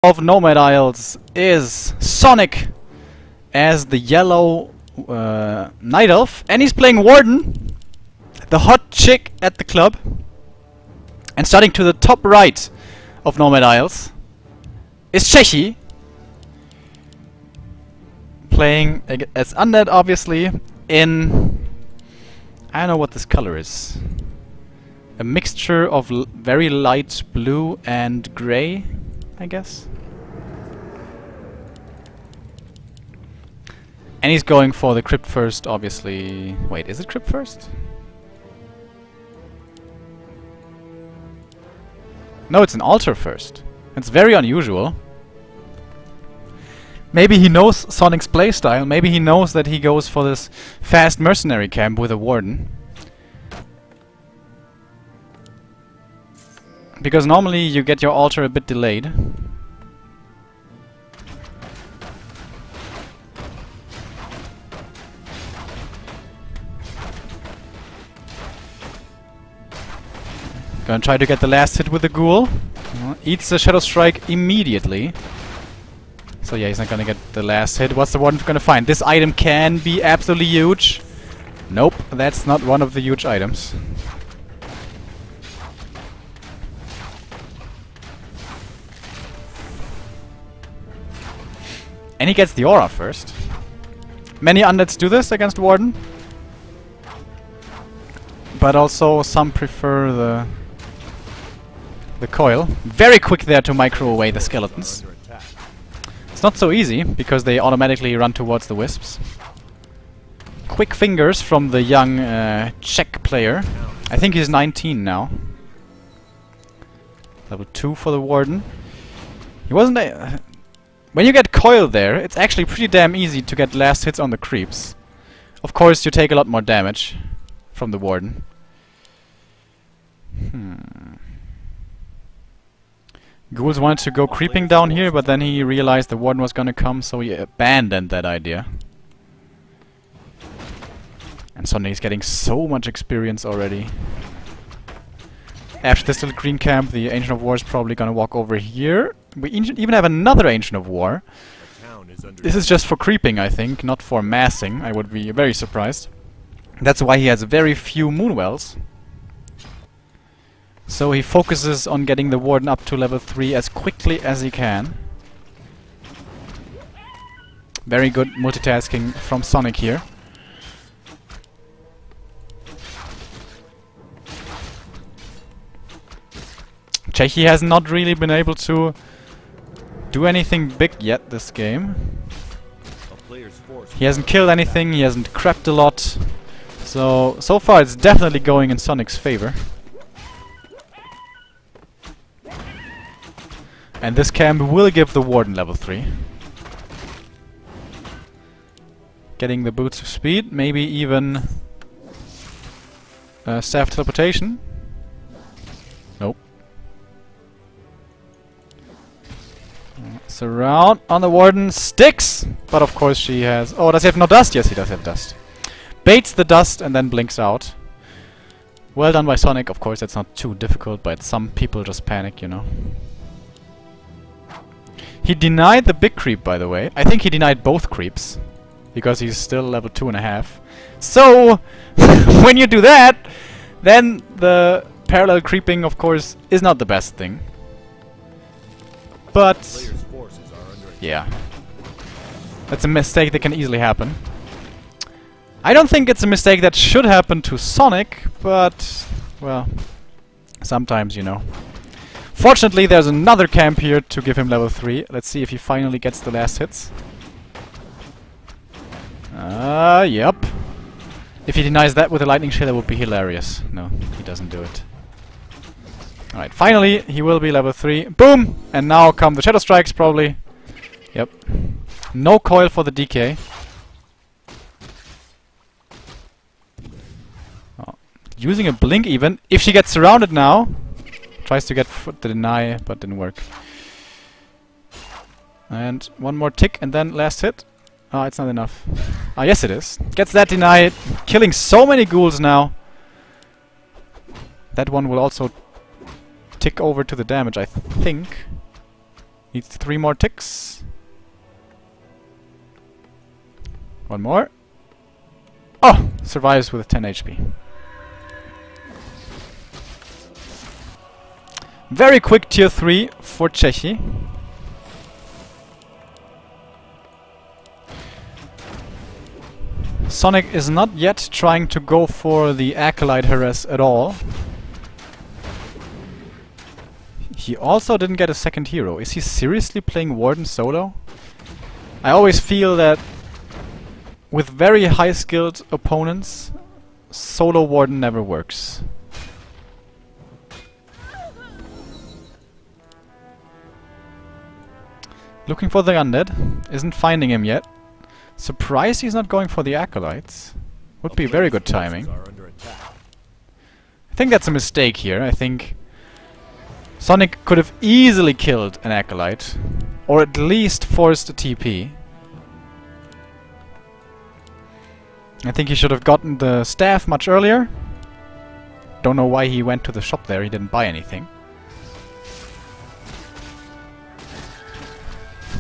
of Nomad Isles is Sonik as the yellow Night Elf, and he's playing Warden, the hot chick at the club. And starting to the top right of Nomad Isles is Cechi, playing as Undead, obviously, in... I don't know what this color is. A mixture of very light blue and grey, I guess. And he's going for the crypt first, obviously. Wait, is it crypt first? No, it's an altar first. It's very unusual. Maybe he knows Sonic's playstyle. Maybe he knows that he goes for this fast mercenary camp with a warden. Because normally you get your altar a bit delayed. Gonna try to get the last hit with the ghoul. Eats the Shadow Strike immediately. So yeah, he's not gonna get the last hit. What's the warden gonna find? This item can be absolutely huge. Nope, that's not one of the huge items. And he gets the aura first. Many undeads do this against warden. But also some prefer the coil. Very quick there to micro away the skeletons. It's not so easy, because they automatically run towards the wisps. Quick fingers from the young Czech player. I think he's 19 now. Level 2 for the warden. He wasn't when you get coil there, it's actually pretty damn easy to get last hits on the creeps. Of course, you take a lot more damage from the warden. Ghouls wanted to go creeping down here, but then he realized the warden was gonna come, so he abandoned that idea. And Sonik is getting so much experience already. After this little green camp, the Ancient of War is probably gonna walk over here. We even have another Ancient of War. This is just for creeping, I think, not for massing. I would be very surprised. That's why he has very few Moonwells. So he focuses on getting the warden up to level 3 as quickly as he can. Very good multitasking from Sonik here. Cechi has not really been able to do anything big yet this game. He hasn't killed anything, he hasn't crept a lot. So far it's definitely going in Sonic's favor. And this camp will give the warden level 3. Getting the boots of speed, maybe even staff teleportation. Nope. Surround on the warden, sticks! But of course she has... Oh, does he have no dust? Yes, he does have dust. Baits the dust and then blinks out. Well done by Sonik, of course that's not too difficult, but some people just panic, you know. He denied the big creep, by the way. I think he denied both creeps, because he's still level 2.5. So, when you do that, then the parallel creeping, of course, is not the best thing. But, yeah. That's a mistake that can easily happen. I don't think it's a mistake that should happen to Sonik, but, well, sometimes, you know. Fortunately, there's another camp here to give him level 3. Let's see if he finally gets the last hits. Yep. If he denies that with a lightning shield, that would be hilarious. No, he doesn't do it. Alright, finally, he will be level 3. Boom! And now come the Shadow Strikes, probably. Yep. No coil for the DK. Oh. Using a blink even. If she gets surrounded now... Tries to get the deny, but didn't work. And one more tick, and then last hit. Ah, it's not enough. Ah, yes it is. Gets that deny, killing so many ghouls now. That one will also tick over to the damage, I think. Needs 3 more ticks. 1 more. Oh! Survives with 10 HP. Very quick tier 3 for Cechi. Sonik is not yet trying to go for the Acolyte harass at all. He also didn't get a second hero. Is he seriously playing Warden solo? I always feel that with very high skilled opponents, solo Warden never works. Looking for the undead. Isn't finding him yet. Surprised he's not going for the Acolytes. Would be very good timing. I think that's a mistake here. I think Sonik could have easily killed an Acolyte. Or at least forced a TP. I think he should have gotten the staff much earlier. Don't know why he went to the shop there. He didn't buy anything.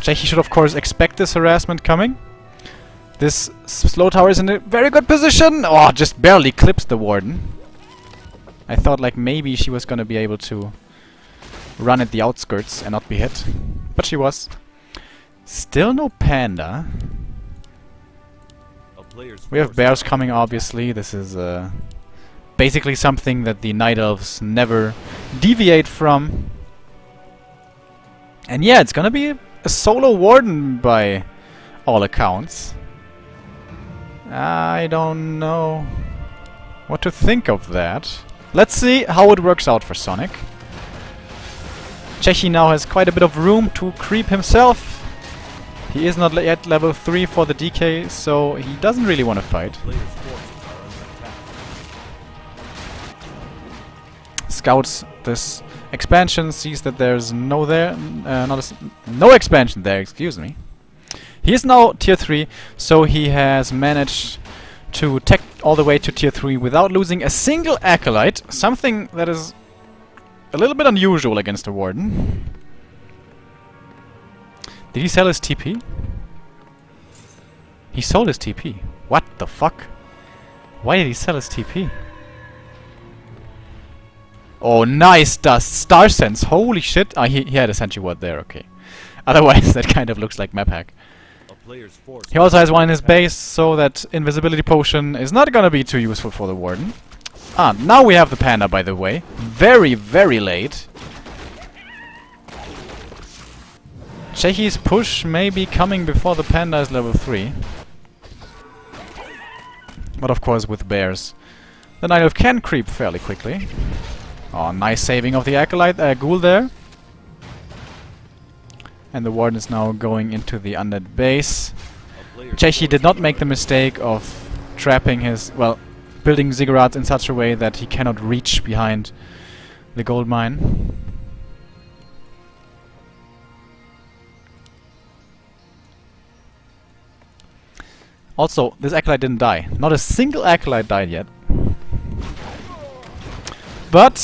Cechi should of course expect this harassment coming. This slow tower is in a very good position. Oh, just barely clips the Warden. I thought like maybe she was gonna be able to run at the outskirts and not be hit. But she was. Still no Panda. We have bears coming obviously. This is basically something that the Night Elves never deviate from. And yeah, it's gonna be a solo Warden by all accounts. I don't know what to think of that. Let's see how it works out for Sonik. Cechi now has quite a bit of room to creep himself. He is not yet level 3 for the DK, so he doesn't really want to fight. Scouts this expansion, sees that there's no expansion there, excuse me. He is now tier 3, so he has managed to tech all the way to tier 3 without losing a single Acolyte, something that is a little bit unusual against a Warden. Did he sell his TP? He sold his TP. What the fuck? Why did he sell his TP? Oh, nice dust! Star Sense! Holy shit! Ah, he had a Sentry Ward there, okay. Otherwise, that kind of looks like map hack. He also has one in his base, so that Invisibility Potion is not gonna be too useful for the Warden. Ah, now we have the Panda, by the way. Very, very late. Cechi's push may be coming before the Panda is level 3. But of course with bears, the Night Elf can creep fairly quickly. Oh, nice saving of the Acolyte Ghoul there. And the Warden is now going into the undead base. Cechi did not make the mistake of trapping his, well, building ziggurats in such a way that he cannot reach behind the gold mine. Also, this Acolyte didn't die. Not a single Acolyte died yet. But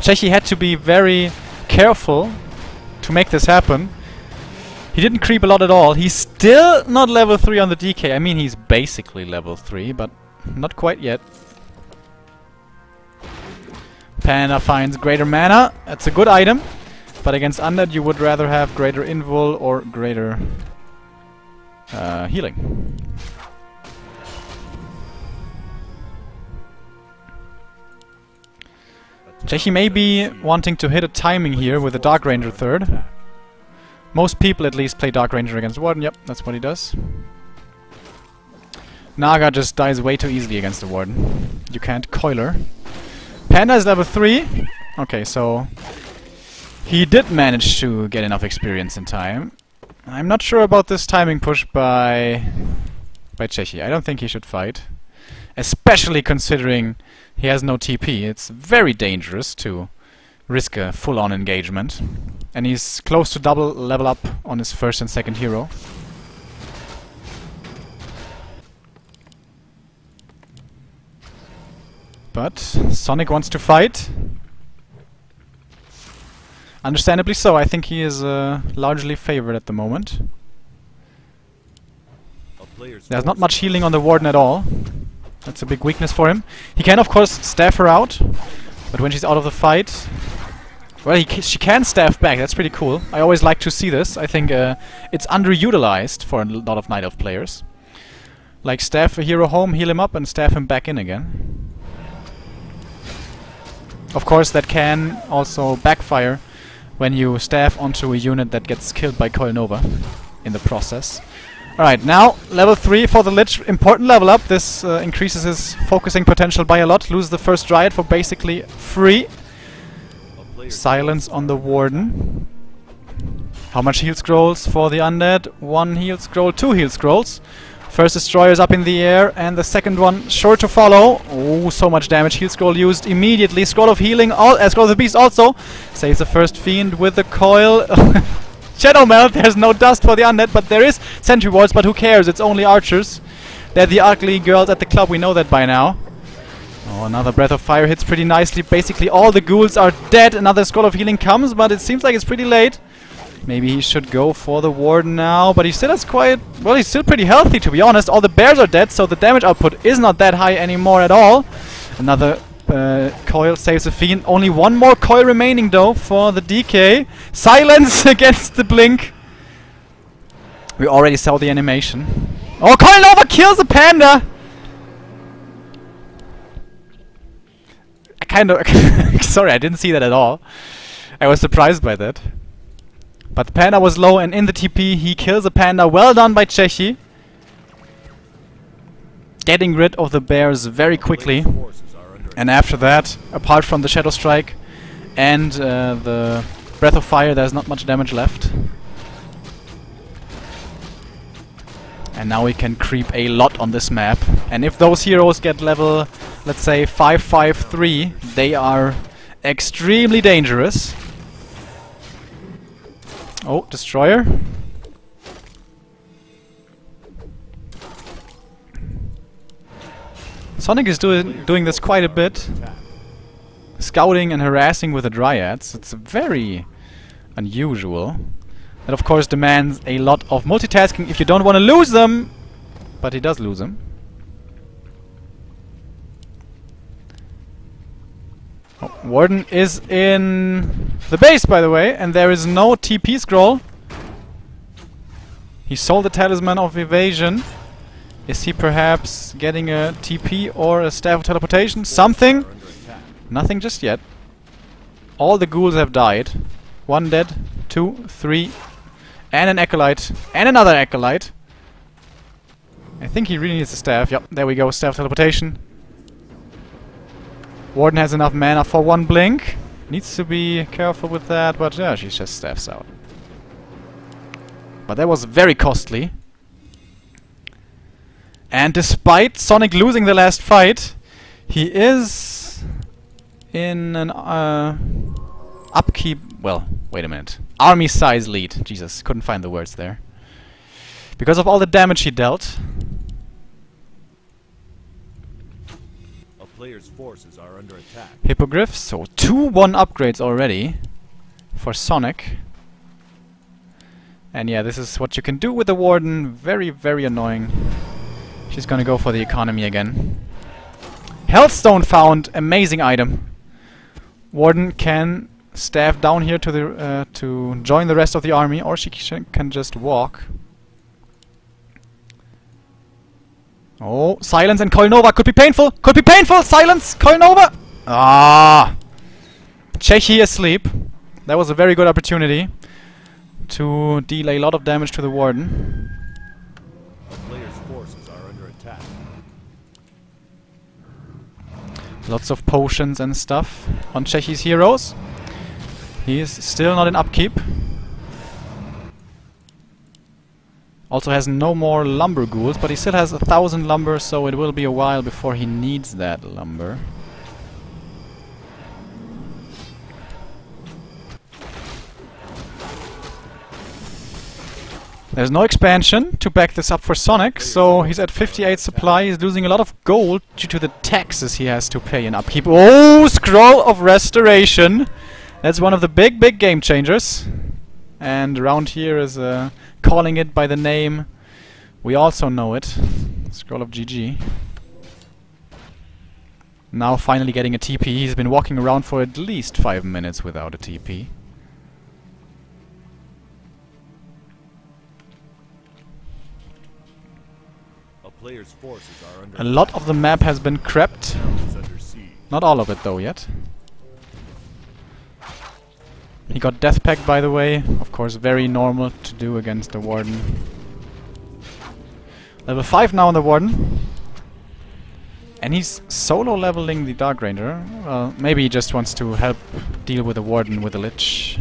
Cechi had to be very careful to make this happen. He didn't creep a lot at all. He's still not level 3 on the DK. I mean, he's basically level 3, but not quite yet. Panda finds greater mana. That's a good item. But against undead, you would rather have greater invul or greater healing. Cechi may be wanting to hit a timing here with a Dark Ranger third. Most people at least play Dark Ranger against Warden. Yep, that's what he does. Naga just dies way too easily against the Warden. You can't coil her. Panda is level 3. Okay, so he did manage to get enough experience in time. I'm not sure about this timing push by Cechi. I don't think he should fight. Especially considering he has no TP. It's very dangerous to risk a full-on engagement. And he's close to double level up on his first and second hero. But Sonik wants to fight. Understandably so. I think he is largely favored at the moment. There's not much healing on the Warden at all. That's a big weakness for him. He can, of course, staff her out, but when she's out of the fight... Well, she can staff back. That's pretty cool. I always like to see this. I think it's underutilized for a lot of Night Elf players. Like, staff a hero home, heal him up, and staff him back in again. Of course, that can also backfire when you staff onto a unit that gets killed by Coil Nova in the process. Alright, now level 3 for the Lich. Important level up. This increases his focusing potential by a lot. Lose the first Dryad for basically free. Silence on the Warden. How much heal scrolls for the undead? 1 heal scroll, 2 heal scrolls. First destroyer is up in the air, and the second one sure to follow. Oh, so much damage. Heal scroll used immediately. Scroll of healing, Scroll of the Beast also. Saves the first fiend with the coil. Shadow Melt, there's no dust for the undead, but there is sentry wards, but who cares? It's only archers. They're the ugly girls at the club, we know that by now. Oh, another Breath of Fire hits pretty nicely. Basically all the ghouls are dead. Another Scroll of Healing comes, but it seems like it's pretty late. Maybe he should go for the Warden now, but he still has quite... Well, he's still pretty healthy, to be honest. All the bears are dead, so the damage output is not that high anymore at all. Another coil saves a fiend. Only 1 more coil remaining, though, for the DK. Silence against the blink. We already saw the animation. Oh, Coil Nova kills the panda! Sorry, I didn't see that at all. I was surprised by that. But the panda was low, and in the TP he kills a panda. Well done by Cechi. Getting rid of the bears very quickly. And after that, apart from the Shadow Strike and the Breath of Fire, there's not much damage left. And now we can creep a lot on this map. And if those heroes get level, let's say 553, they are extremely dangerous. Oh, Destroyer. Sonik is doing this quite a bit. Scouting and harassing with the Dryads. It's very unusual. That of course demands a lot of multitasking if you don't want to lose them. But he does lose them. Oh, Warden is in the base, by the way, and there is no TP scroll. He sold the Talisman of Evasion. Is he perhaps getting a TP or a Staff of Teleportation? Something? Nothing just yet. All the ghouls have died. 1 dead, 2, 3, and an Acolyte, and another Acolyte. I think he really needs a Staff. Yep, there we go, Staff of Teleportation. Warden has enough mana for 1 blink. Needs to be careful with that, but yeah, she just staffs out. But that was very costly. And despite Sonik losing the last fight, he is in an upkeep... Well, wait a minute. Army size lead. Jesus, couldn't find the words there. Because of all the damage he dealt. A player's forces are under attack. Hippogriffs, so 2-1 upgrades already for Sonik. And yeah, this is what you can do with the Warden. Very, very annoying. She's gonna go for the economy again. Healthstone found, amazing item. Warden can staff down here to the to join the rest of the army, or she can just walk. Oh, silence and Coil Nova could be painful. Could be painful. Silence, Coil Nova. Ah, Cechi asleep. That was a very good opportunity to deal a lot of damage to the Warden. Lots of potions and stuff on Cechi's heroes. He is still not in upkeep. Also has no more lumber ghouls, but he still has 1,000 lumber, so it will be a while before he needs that lumber. There's no expansion to back this up for Sonik, so he's at 58 supply. He's losing a lot of gold due to the taxes he has to pay in upkeep. Oh, Scroll of Restoration! That's one of the big game changers. And around here is calling it by the name. We also know it. Scroll of GG. Now finally getting a TP. He's been walking around for at least 5 minutes without a TP. A player's forces are under A lot of the map has been crept. under siege. Not all of it though yet. He got death pack, by the way. Of course, very normal to do against the Warden. Level 5 now on the Warden. And he's solo leveling the Dark Ranger. Well, maybe he just wants to help deal with the Warden with the Lich.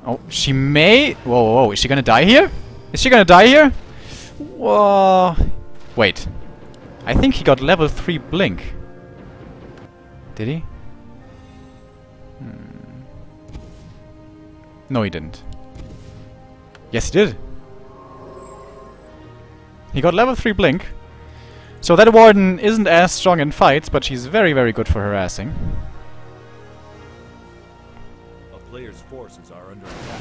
Oh, she may... Whoa, whoa, is she gonna die here? Is she gonna die here? Whoa. Wait. I think he got level 3 Blink. Did he? No, he didn't. Yes, he did. He got level 3 Blink. So that Warden isn't as strong in fights, but she's very good for harassing. A player's forces are under attack.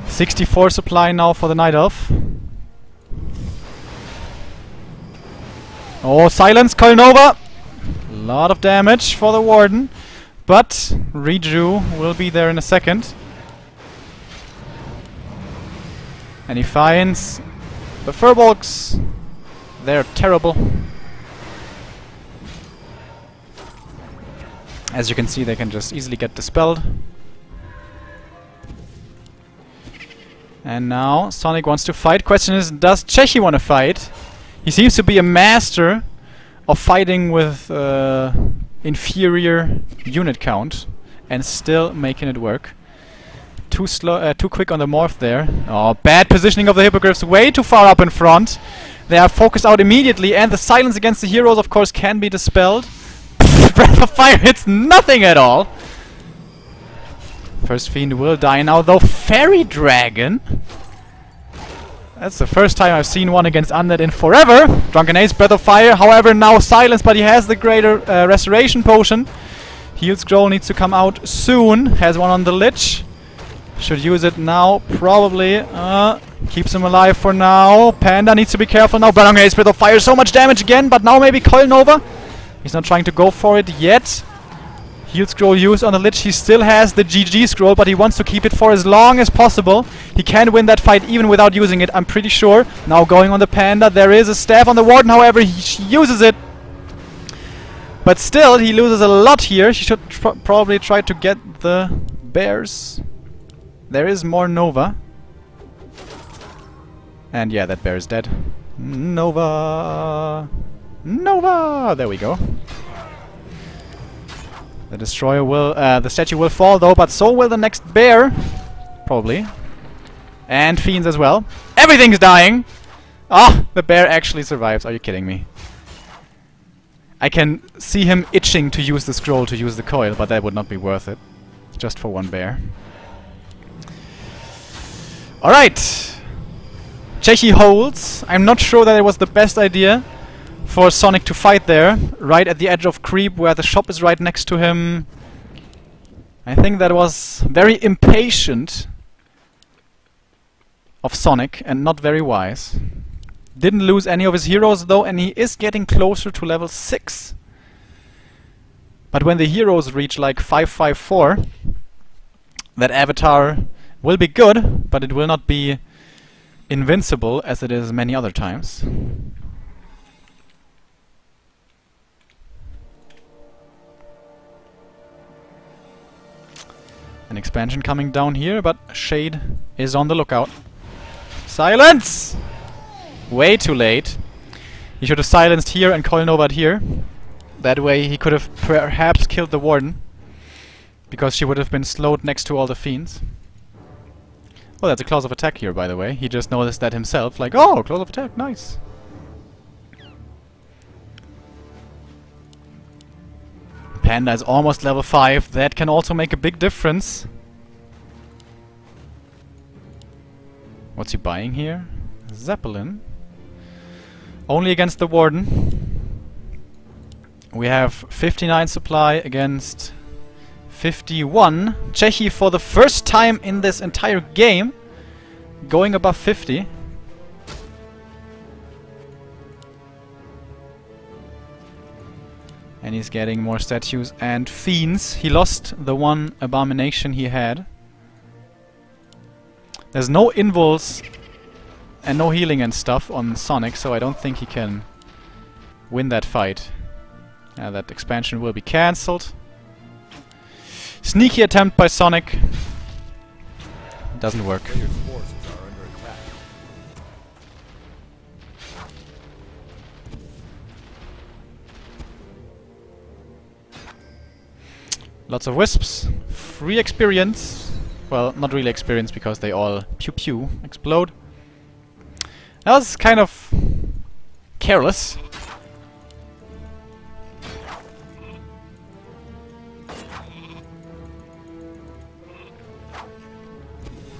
64 supply now for the Night Elf. Oh, silence, Kolnova! A lot of damage for the Warden. But Reju will be there in a second. And he finds the Furbolgs. They're terrible. As you can see, they can just easily get dispelled. And now Sonik wants to fight. Question is, does Cechi want to fight? He seems to be a master of fighting with inferior unit count and still making it work. Too slow, too quick on the morph there. Oh, bad positioning of the Hippogriffs, way too far up in front. They are focused out immediately, and the silence against the heroes, of course, can be dispelled. Breath of Fire hits nothing at all. First Fiend will die now, though. Fairy Dragon? That's the first time I've seen one against Undead in forever. Drunken Ace, Breath of Fire, however, now silenced, but he has the greater Restoration Potion. Heal Scroll needs to come out soon. Has one on the Lich. Should use it now, probably. Keeps him alive for now. Panda needs to be careful now. Drunken Ace, Breath of Fire, so much damage again, but now maybe Coil Nova. He's not trying to go for it yet. Heal Scroll used on the Lich. He still has the GG Scroll, but he wants to keep it for as long as possible. He can win that fight even without using it, I'm pretty sure. Now going on the Panda. There is a staff on the Warden, however, he uses it. But still, he loses a lot here. He should probably try to get the bears. There is more Nova. And yeah, that bear is dead. Nova! Nova! There we go. The destroyer will, the statue will fall though, but so will the next bear. Probably. And fiends as well. Everything's dying! Ah! The bear actually survives. Are you kidding me? I can see him itching to use the scroll to use the coil, but that would not be worth it. Just for one bear. Alright! Cechi holds. I'm not sure that it was the best idea for Sonik to fight there, right at the edge of creep where the shop is right next to him. I think that was very impatient of Sonik and not very wise. Didn't lose any of his heroes though, and he is getting closer to level 6. But when the heroes reach like 554, that avatar will be good, but it will not be invincible as it is many other times. An expansion coming down here, but Shade is on the lookout. Silence! Way too late. He should have silenced here and Coil Nova here. That way he could have perhaps killed the Warden. Because she would have been slowed next to all the fiends. Oh, that's a clause of attack here, by the way. He just noticed that himself. Like, oh, clause of attack, nice. Panda is almost level 5. That can also make a big difference. What's he buying here? Zeppelin. Only against the Warden. We have 59 supply against 51. Cechi for the first time in this entire game going above 50. And he's getting more statues and fiends. He lost the one abomination he had. There's no invuls and no healing and stuff on Sonik, so I don't think he can win that fight. That expansion will be cancelled. Sneaky attempt by Sonik. Doesn't work. Players' forces are under attack. Lots of wisps. Free experience. Well, not really experience because they all pew pew explode. That was kind of careless.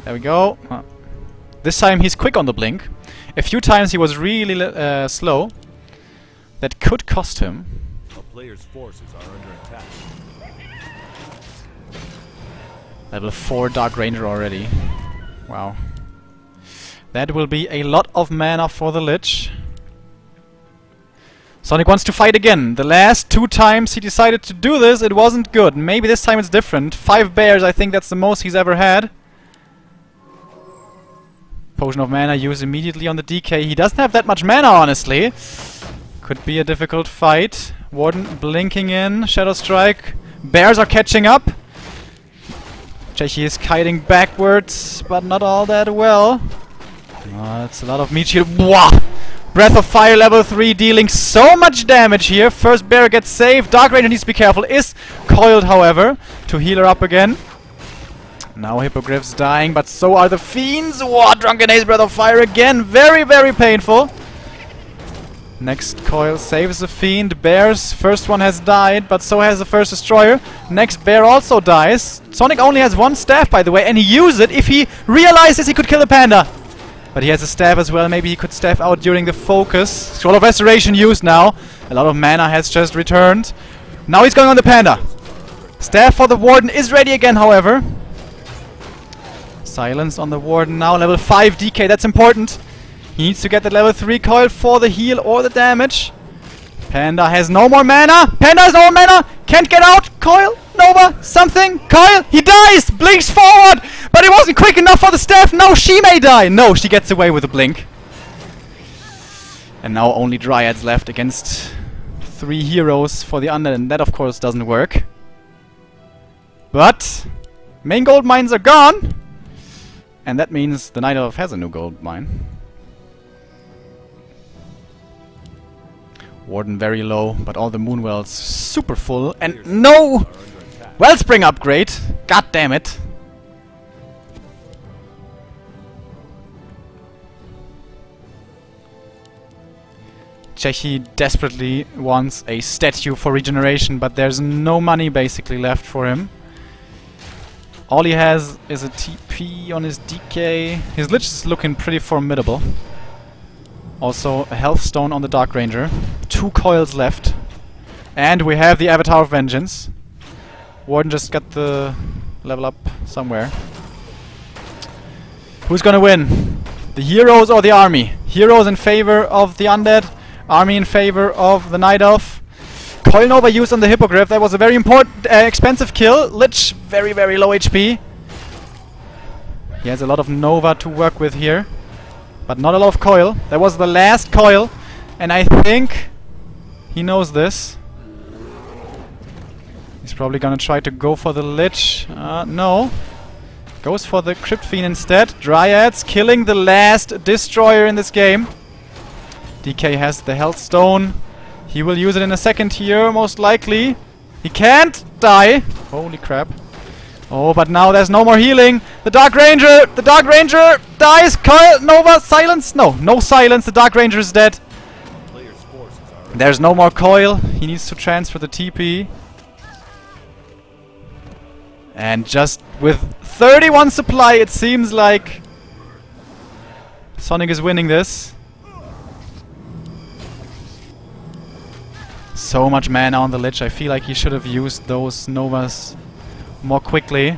There we go. This time he's quick on the blink. A few times he was really slow. That could cost him. A player's forces are under attack. Level 4 Dark Ranger already. Wow. That will be a lot of mana for the Lich. Sonik wants to fight again. The last 2 times he decided to do this, it wasn't good. Maybe this time it's different. 5 bears, I think that's the most he's ever had. Potion of mana used immediately on the DK. He doesn't have that much mana, honestly. Could be a difficult fight. Warden blinking in. Shadow Strike. Bears are catching up. Cechi is kiting backwards, but not all that well. That's a lot of meat shield. Wah! Breath of Fire level 3 dealing so much damage here. First bear gets saved. Dark Ranger needs to be careful. Is coiled, however, to heal her up again. Now Hippogriff's dying, but so are the fiends. Wah! Drunken Ace Breath of Fire again. Very, very painful. Next coil saves the fiend. Bear's first one has died, but so has the first destroyer. Next bear also dies. Sonik only has 1 staff, by the way, and he used it if he realizes he could kill the panda. But he has a staff as well. Maybe he could staff out during the focus. Scroll of Restoration used now. A lot of mana has just returned. Now he's going on the panda. Staff for the Warden is ready again, however. Silence on the Warden now. Level 5 DK, that's important. He needs to get the level 3 coil for the heal or the damage. Panda has no more mana. Panda has no more mana. Can't get out. Coil. Nova. Something. Coil. He dies. Blinks forward. But it wasn't quick enough for the staff. No, she may die. No, she gets away with a blink. And now only Dryads left against 3 heroes for the Undead. And that, of course, doesn't work. But main gold mines are gone. And that means the Night Elf has a new gold mine. Warden very low, but all the Moonwells super full. And no Wellspring upgrade! God damn it! Cechi desperately wants a statue for regeneration, but there's no money basically left for him. All he has is a TP on his DK. His Lich is looking pretty formidable. Also, a health stone on the Dark Ranger. 2 coils left. And we have the Avatar of Vengeance. Warden just got the level up somewhere. Who's gonna win? The heroes or the army? Heroes in favor of the undead. Army in favor of the Night Elf. Coil Nova used on the Hippogriff. That was a very important, expensive kill. Lich, very, very low HP. He has a lot of Nova to work with here. But not a lot of coil. That was the last coil. And I think he knows this. He's probably gonna try to go for the Lich. No. Goes for the Crypt Fiend instead. Dryads killing the last destroyer in this game. DK has the Health Stone. He will use it in a second here, most likely. He can't die. Holy crap. Oh, but now there's no more healing. The Dark Ranger! The Dark Ranger dies! Coil, Nova, silence! No, no silence. The Dark Ranger is dead. There's no more coil. He needs to transfer the TP. And just with 31 supply, it seems like Sonik is winning this. So much mana on the Lich. I feel like he should have used those Novas more quickly.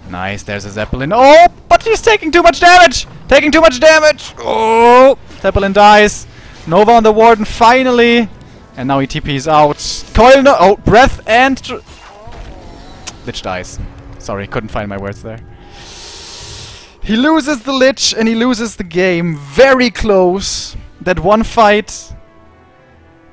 Nice, there's a Zeppelin. Oh, but he's taking too much damage! Taking too much damage! Oh, Zeppelin dies. Nova on the Warden finally. And now he TP's out. Coil no— oh, breath and... Lich dies. Sorry, couldn't find my words there. He loses the Lich and he loses the game. Very close. That one fight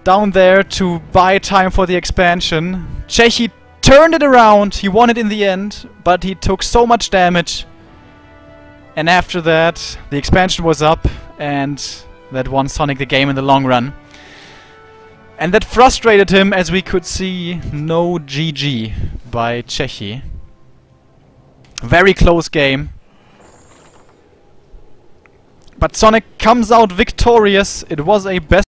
down there to buy time for the expansion. Cechi turned it around. He won it in the end, but he took so much damage. And after that, the expansion was up and that won Sonik the game in the long run. And that frustrated him, as we could see. No GG by Cechi. Very close game. But Sonik comes out victorious. It was a best